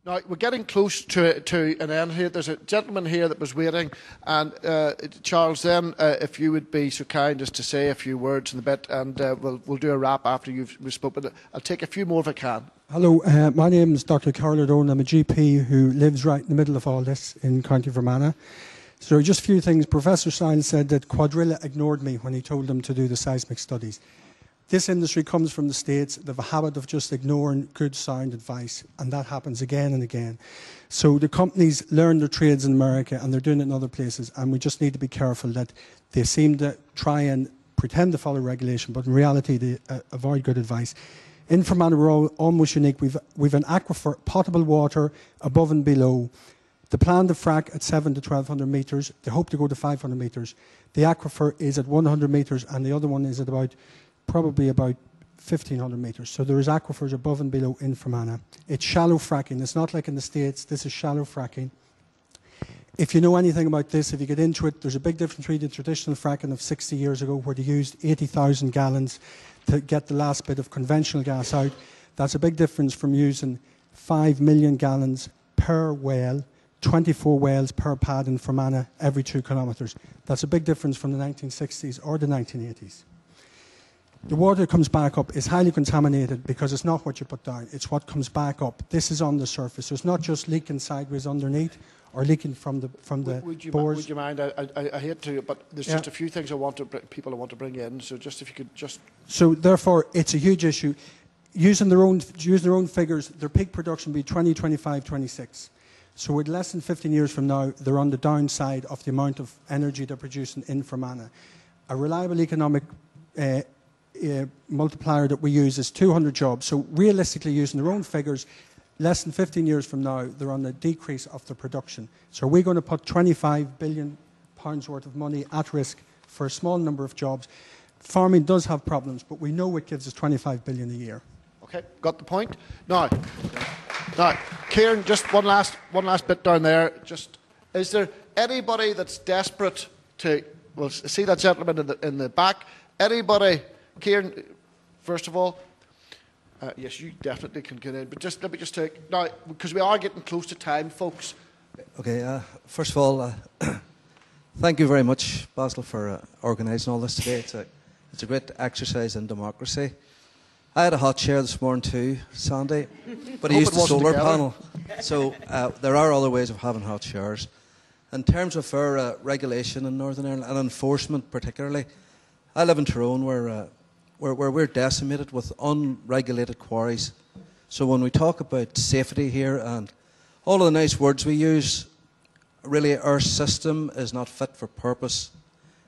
Now, we're getting close to an end here. There's a gentleman here that was waiting. And Charles, then, if you would be so kind as to say a few words in a bit, and we'll do a wrap after we've spoken. I'll take a few more if I can. Hello, my name is Dr Charles Wessner. I'm a GP who lives right in the middle of all this in County Fermanagh. So just a few things. Professor Stiles said that Quadrilla ignored me when he told them to do the seismic studies. This industry comes from the States. They have a habit of just ignoring good, sound advice, and that happens again and again. So the companies learn their trades in America, and they're doing it in other places, and we just need to be careful that they seem to try and pretend to follow regulation, but in reality they avoid good advice. In Fermanagh, we're almost unique. We've an aquifer, potable water above and below. They plan to frack at 700 to 1,200 metres. They hope to go to 500 metres. The aquifer is at 100 metres, and the other one is at probably about 1,500 metres. So there is aquifers above and below in Fermanagh. It's shallow fracking. It's not like in the States. This is shallow fracking. If you know anything about this, if you get into it, there's a big difference between the traditional fracking of 60 years ago, where they used 80,000 gallons to get the last bit of conventional gas out. That's a big difference from using 5 million gallons per well, 24 wells per pad in Fermanagh every 2 kilometres. That's a big difference from the 1960s or the 1980s. The water that comes back up is highly contaminated because it's not what you put down, it's what comes back up. This is on the surface. So it's not just leaking sideways underneath or leaking from the bores. Would you mind? I hate to, but there's just a few things people I want to bring in. So just if you could just. So therefore, it's a huge issue. Using their own figures, their peak production will be 2025, 26. So with less than 15 years from now, they're on the downside of the amount of energy they're producing in Fermanagh. A reliable economic multiplier that we use is 200 jobs. So realistically, using their own figures, less than 15 years from now, they're on a decrease of their production. So are we going to put £25 billion worth of money at risk for a small number of jobs? Farming does have problems, but we know it gives us £25 billion a year. Okay, got the point. Now, Kieran, just one last bit down there. Is there anybody that's desperate to? Well, see that gentleman in the back. Anybody? Kieran, first of all, yes, you definitely can get in, but let me just take, now, because we are getting close to time, folks. Okay, first of all, thank you very much, Basil, for organising all this today. It's a great exercise in democracy. I had a hot chair this morning too, Sandy, but I used a solar panel, so there are other ways of having hot chairs. In terms of our regulation in Northern Ireland, and enforcement particularly, I live in Tyrone where we're decimated with unregulated quarries. So when we talk about safety here and all of the nice words we use, really our system is not fit for purpose.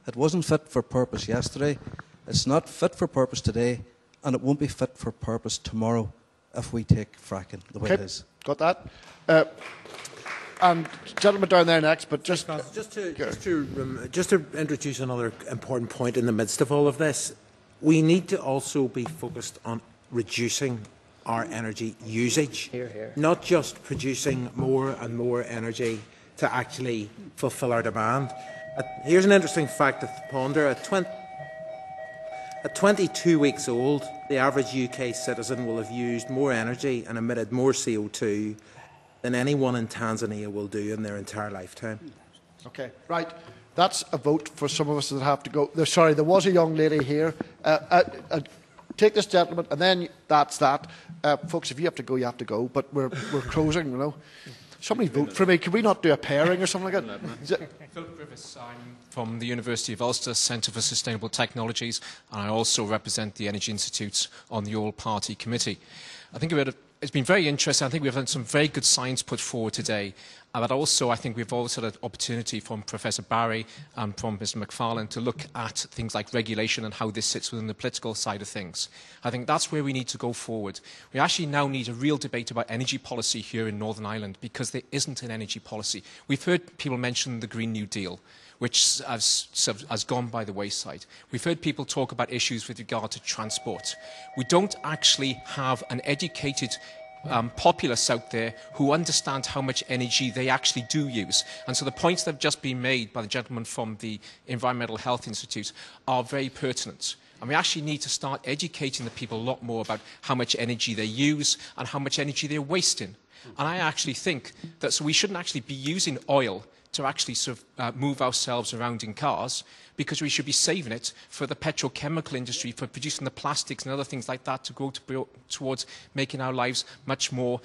It wasn't fit for purpose yesterday, it's not fit for purpose today, and it won't be fit for purpose tomorrow if we take fracking the way it is. Got that? And gentleman down there next, but just to introduce another important point in the midst of all of this, we need to also be focused on reducing our energy usage, not just producing more and more energy to actually fulfil our demand. Here's an interesting fact to ponder. At 22 weeks old, the average UK citizen will have used more energy and emitted more CO2 than anyone in Tanzania will do in their entire lifetime. Okay, right. That's a vote for some of us that have to go. Sorry, there was a young lady here. Take this gentleman, and then that's that. Folks, if you have to go, you have to go. But we're closing, you know. Somebody vote for me. Can we not do a pairing or something like that? Philip Rivers, I'm from the University of Ulster Centre for Sustainable Technologies, and I also represent the Energy Institutes on the All-Party Committee. I think it's been very interesting. I think we've had some very good science put forward today. But also, I think we've also had an opportunity from Professor Barry and from Mr. McFarlane to look at things like regulation and how this sits within the political side of things. I think that's where we need to go forward. We actually now need a real debate about energy policy here in Northern Ireland, because there isn't an energy policy. We've heard people mention the Green New Deal, which has gone by the wayside. We've heard people talk about issues with regard to transport. We don't actually have an educated populace out there who understand how much energy they actually do use. And so the points that have just been made by the gentleman from the Environmental Health Institute are very pertinent. And we actually need to start educating the people a lot more about how much energy they use and how much energy they're wasting. And I actually think that so we shouldn't actually be using oil to actually sort of move ourselves around in cars, because we should be saving it for the petrochemical industry, for producing the plastics and other things like that to go towards making our lives much more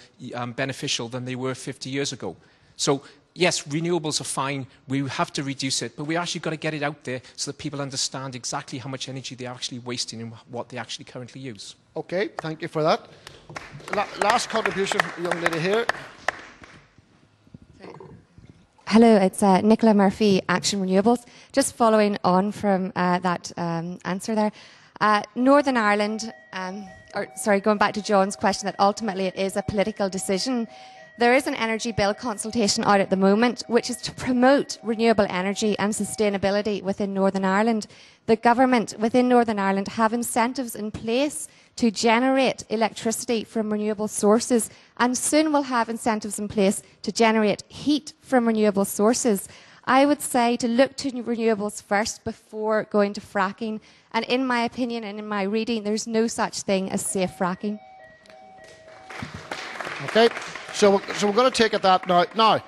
beneficial than they were 50 years ago. So yes, renewables are fine, we have to reduce it, but we actually got to get it out there so that people understand exactly how much energy they're actually wasting and what they actually currently use. Okay, thank you for that. Last contribution from the young lady here. Hello, it's Nicola Murphy, Action Renewables. Just following on from that answer there. Northern Ireland, going back to John's question, that ultimately it is a political decision. There is an energy bill consultation out at the moment, which is to promote renewable energy and sustainability within Northern Ireland. The government within Northern Ireland have incentives in place to generate electricity from renewable sources, and soon will have incentives in place to generate heat from renewable sources. I would say to look to renewables first before going to fracking, and in my opinion and in my reading, there's no such thing as safe fracking. Okay, so we're going to take it that now.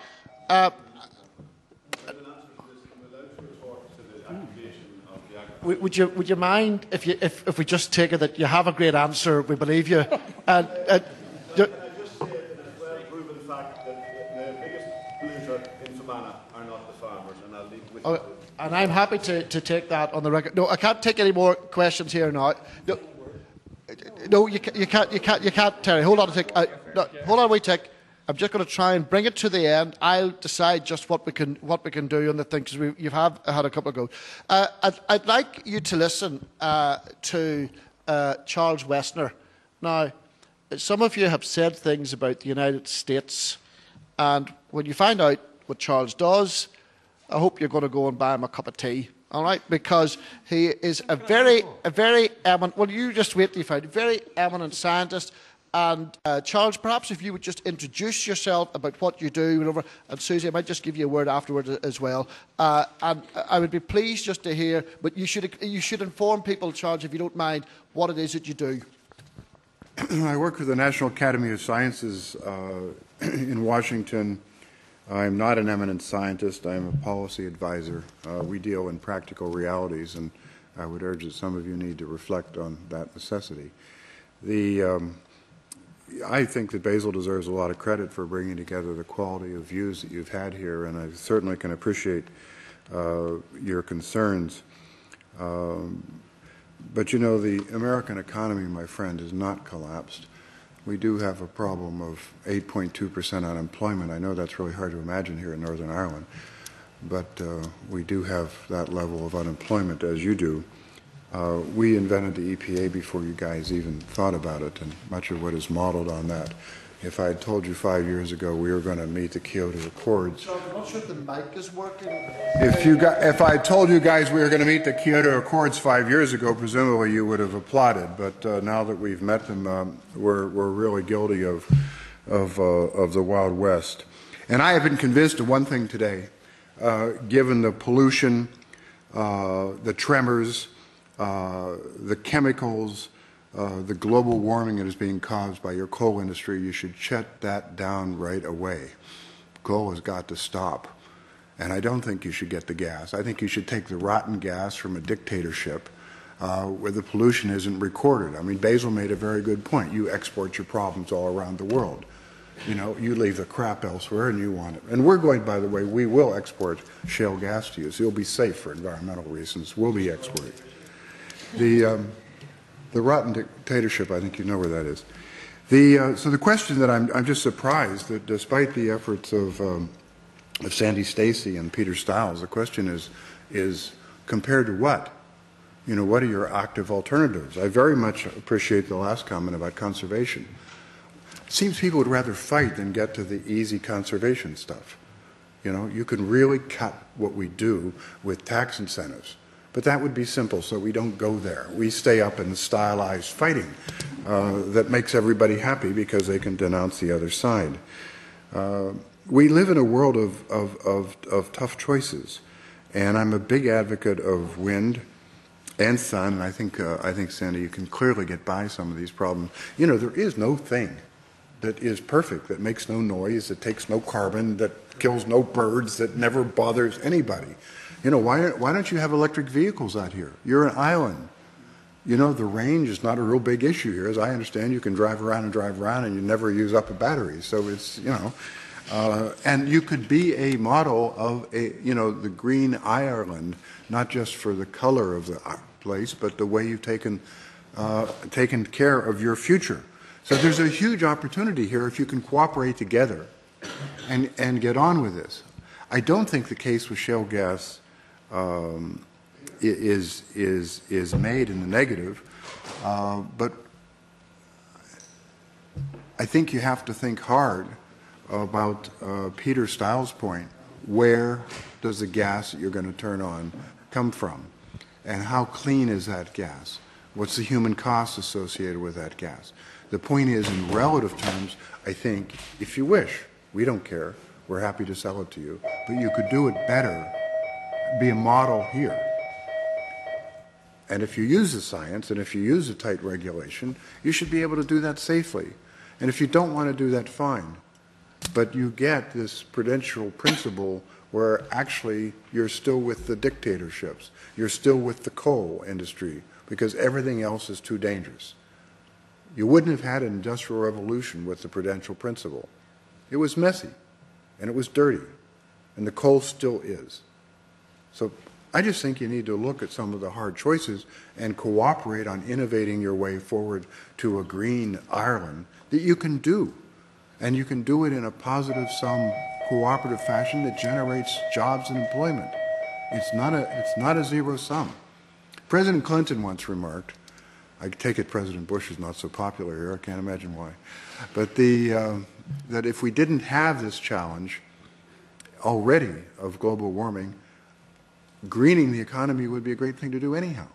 Would you mind if we just take it that you have a great answer, we believe you, and just say that it's well proven fact that the biggest polluter in Fermanagh are not the farmers, and I'll leave with you. And I'm happy to take that on the record. No, I can't take any more questions here now. No, you can't, Terry. Hold on a tick. Hold on a wee tick. I'm just going to try and bring it to the end. I'll decide just what we can do on the thing, because you've had a couple of goes. I'd like you to listen to Charles Wessner. Now, some of you have said things about the United States, and when you find out what Charles does, I hope you're going to go and buy him a cup of tea. All right, because he is a very eminent. Well, you just wait till you find a very eminent scientist. And Charles, perhaps if you would just introduce yourself about what you do, whatever, and Susie, I might just give you a word afterwards as well. And I would be pleased just to hear, but you should inform people, Charles, if you don't mind, what it is that you do. I work for the National Academy of Sciences in Washington. I'm not an eminent scientist. I'm a policy advisor. We deal in practical realities, and I would urge that some of you need to reflect on that necessity. I think that Basil deserves a lot of credit for bringing together the quality of views that you've had here, and I certainly can appreciate your concerns. But you know, the American economy, my friend, has not collapsed. We do have a problem of 8.2% unemployment. I know that's really hard to imagine here in Northern Ireland, but we do have that level of unemployment, as you do. We invented the EPA before you guys even thought about it, and much of what is modeled on that. If I had told you 5 years ago we were going to meet the Kyoto Accords... Charles, I'm not sure if the mic is working. If I told you guys we were going to meet the Kyoto Accords 5 years ago, presumably you would have applauded. But now that we've met them, we're really guilty of the Wild West. And I have been convinced of one thing today, given the pollution, the tremors, the chemicals, the global warming that is being caused by your coal industry, you should shut that down right away. Coal has got to stop. And I don't think you should get the gas. I think you should take the rotten gas from a dictatorship where the pollution isn't recorded. I mean, Basil made a very good point. You export your problems all around the world. You know, you leave the crap elsewhere and you want it. And we're going, by the way, we will export shale gas to you, so you'll be safe for environmental reasons. We'll be exporting. The rotten dictatorship, I think you know where that is. So the question that I'm just surprised that despite the efforts of Sandy Stacey and Peter Stiles, the question is compared to what? You know, what are your active alternatives? I very much appreciate the last comment about conservation. It seems people would rather fight than get to the easy conservation stuff. You know, you can really cut what we do with tax incentives. But that would be simple, so we don't go there. We stay up in stylized fighting that makes everybody happy because they can denounce the other side. We live in a world of tough choices, and I'm a big advocate of wind and sun. And I think Sandy, you can clearly get by some of these problems. You know, there is no thing that is perfect, that makes no noise, that takes no carbon, that kills no birds, that never bothers anybody. You know, why don't you have electric vehicles out here? You're an island. You know, the range is not a real big issue here. As I understand, you can drive around and you never use up a battery. So it's, you know, and you could be a model of a, you know, the green Ireland, not just for the color of the place, but the way you've taken care of your future. So there's a huge opportunity here if you can cooperate together and get on with this. I don't think the case with shale gas is made in the negative, but I think you have to think hard about Peter Stiles' point. Where does the gas that you're going to turn on come from? And how clean is that gas? What's the human cost associated with that gas? The point is, in relative terms, I think, if you wish, we don't care, we're happy to sell it to you, but you could do it better, be a model here. And if you use the science, and if you use a tight regulation, you should be able to do that safely. And if you don't want to do that, fine. But you get this prudential principle where actually you're still with the dictatorships, you're still with the coal industry, because everything else is too dangerous. You wouldn't have had an industrial revolution with the prudential principle. It was messy, and it was dirty, and the coal still is. So I just think you need to look at some of the hard choices and cooperate on innovating your way forward to a green Ireland that you can do. And you can do it in a positive sum, cooperative fashion that generates jobs and employment. It's not a zero sum. President Clinton once remarked, I take it President Bush is not so popular here, I can't imagine why, but that if we didn't have this challenge already of global warming, greening the economy would be a great thing to do anyhow.